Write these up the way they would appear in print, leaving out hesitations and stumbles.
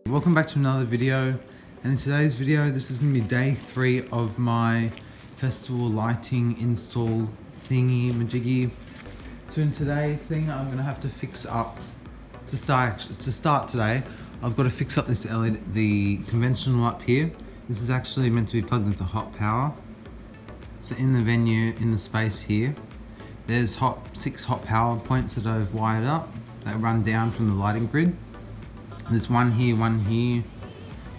Welcome back to another video, and in today's video this is going to be day 3 of my festival lighting install thingy majiggy. So in today's thing I'm going to have to fix up, to start today, I've got to fix up this LED, the conventional up here. This is actually meant to be plugged into hot power. So in the venue, in the space here, there's 6 hot power points that I've wired up that run down from the lighting grid. There's one here, one here,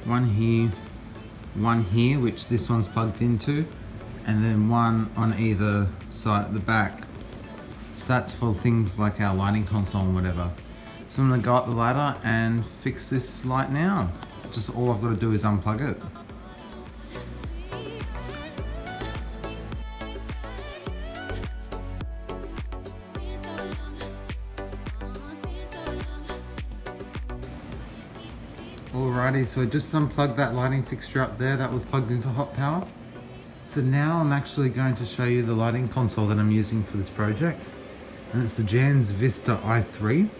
one here, one here, which this one's plugged into, and then one on either side at the back. So that's for things like our lighting console and whatever. So I'm gonna go up the ladder and fix this light now. Just all I've got to do is unplug it. Alrighty, so I just unplugged that lighting fixture up there that was plugged into hot power. So now I'm actually going to show you the lighting console that I'm using for this project. And it's the Jansz Vista i3.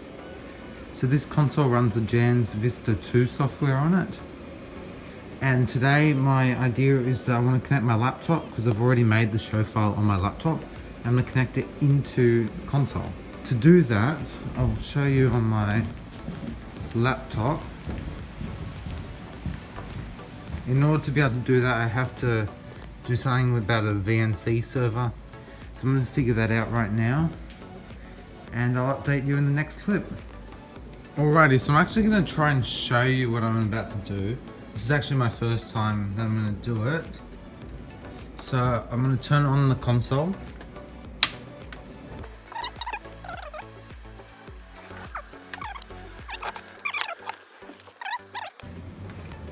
So this console runs the Jansz Vista 2 software on it. And today my idea is that I want to connect my laptop, because I've already made the show file on my laptop. I'm going to connect it into the console. To do that, I'll show you on my laptop. In order to be able to do that, I have to do something about a VNC server. So I'm going to figure that out right now, and I'll update you in the next clip. Alrighty, so I'm actually going to try and show you what I'm about to do. This is actually my first time that I'm going to do it. So I'm going to turn on the console.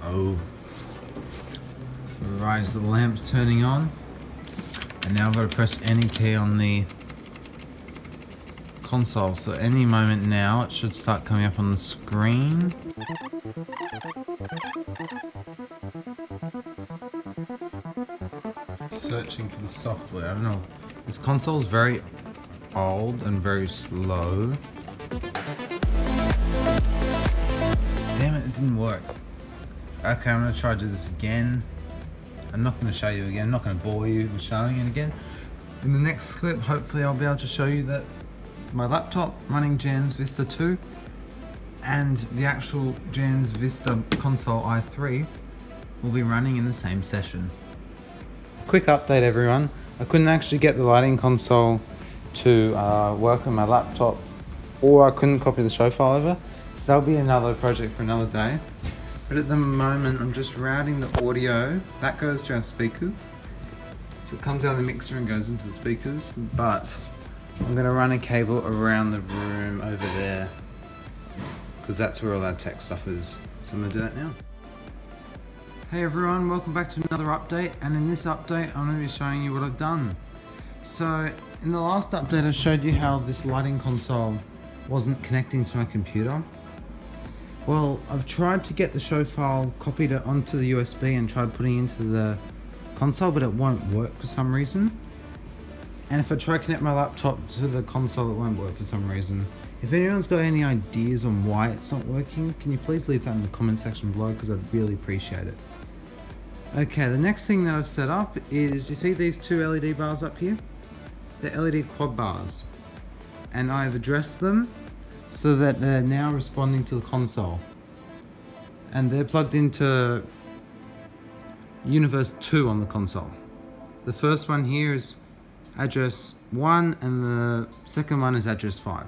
Oh. Right, so the lamp's turning on, and now I've got to press any key on the console. So any moment now it should start coming up on the screen. Searching for the software. I don't know. This console is very old and very slow. Damn it, it didn't work. Okay, I'm going to try to do this again. I'm not going to show you again, I'm not going to bore you with showing it again. In the next clip, hopefully I'll be able to show you that my laptop running Jansz Vista 2 and the actual Jansz Vista console i3 will be running in the same session. Quick update everyone, I couldn't actually get the lighting console to work on my laptop, or I couldn't copy the show file over, so that'll be another project for another day. But at the moment, I'm just routing the audio. That goes to our speakers. So it comes out of the mixer and goes into the speakers. But I'm going to run a cable around the room over there, because that's where all our tech stuff is. So I'm going to do that now. Hey everyone, welcome back to another update. And in this update, I'm going to be showing you what I've done. So in the last update, I showed you how this lighting console wasn't connecting to my computer. Well, I've tried to get the show file copied onto the USB and tried putting it into the console, but it won't work for some reason. And if I try to connect my laptop to the console, it won't work for some reason. If anyone's got any ideas on why it's not working, can you please leave that in the comment section below, because I'd really appreciate it. Okay, the next thing that I've set up is, you see these 2 LED bars up here? They're LED quad bars. And I've addressed them so that they're now responding to the console, and they're plugged into Universe 2 on the console. The first one here is address 1 and the second one is address 5.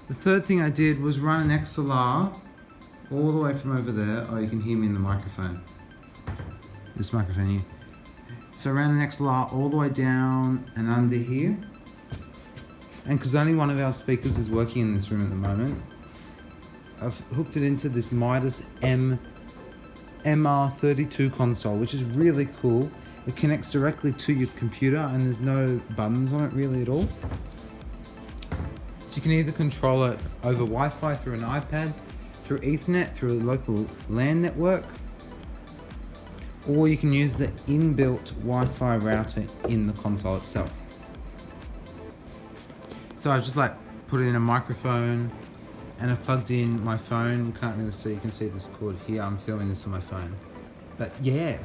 The third thing I did was run an XLR all the way from over there. Oh, you can hear me in the microphone. This microphone here. So I ran an XLR all the way down and under here. And because only one of our speakers is working in this room at the moment, I've hooked it into this Midas MR32 console, which is really cool. It connects directly to your computer and there's no buttons on it really at all. So you can either control it over Wi-Fi through an iPad, through Ethernet, through a local LAN network, or you can use the inbuilt Wi-Fi router in the console itself. So I just put in a microphone And I've plugged in my phone. You can't really see, you can see this cord here. I'm filming this on my phone. But yeah.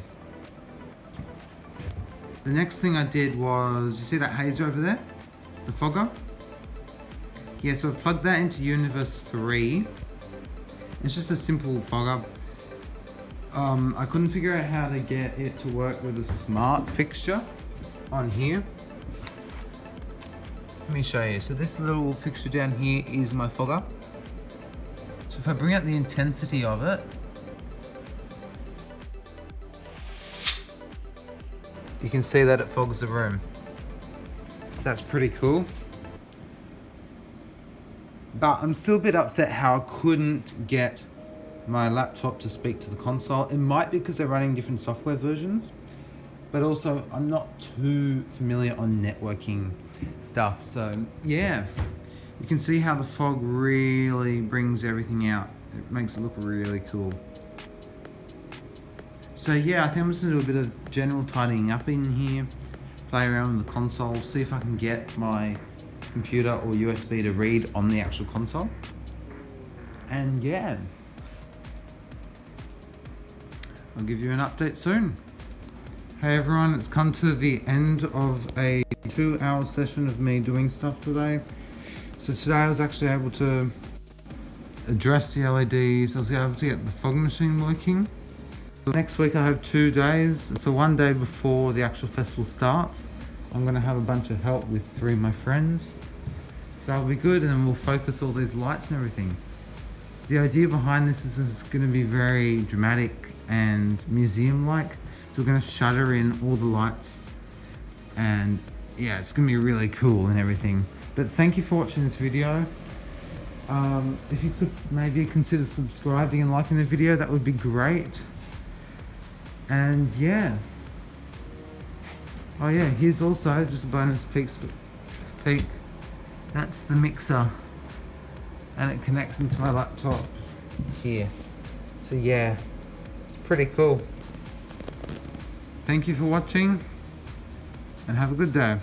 The next thing I did was, you see that hazer over there? The fogger? Yeah, so I've plugged that into Universe 3. It's just a simple fogger. I couldn't figure out how to get it to work with a smart fixture on here. Let me show you. So this little fixture down here is my fogger. So if I bring up the intensity of it, you can see that it fogs the room. So that's pretty cool. But I'm still a bit upset how I couldn't get my laptop to speak to the console. It might be because they're running different software versions, but also I'm not too familiar on networking stuff. So yeah, you can see how the fog really brings everything out. It makes it look really cool. So yeah, I think I'm just gonna do a bit of general tidying up in here, play around with the console, see if I can get my computer or USB to read on the actual console. And yeah, I'll give you an update soon. Hey everyone, it's come to the end of a 2-hour session of me doing stuff today. So today I was actually able to address the LEDs, I was able to get the fog machine working. Next week I have 2 days, so one day before the actual festival starts, I'm going to have a bunch of help with 3 of my friends. So that'll be good, and then we'll focus all these lights and everything. The idea behind this is going to be very dramatic and museum-like. So we're going to shutter in all the lights, and yeah, it's going to be really cool and everything. But thank you for watching this video. If you could maybe consider subscribing and liking the video, that would be great. And yeah. Oh yeah, here's also just a bonus peek. That's the mixer, and it connects into my laptop here. So yeah, it's pretty cool. Thank you for watching, and have a good day.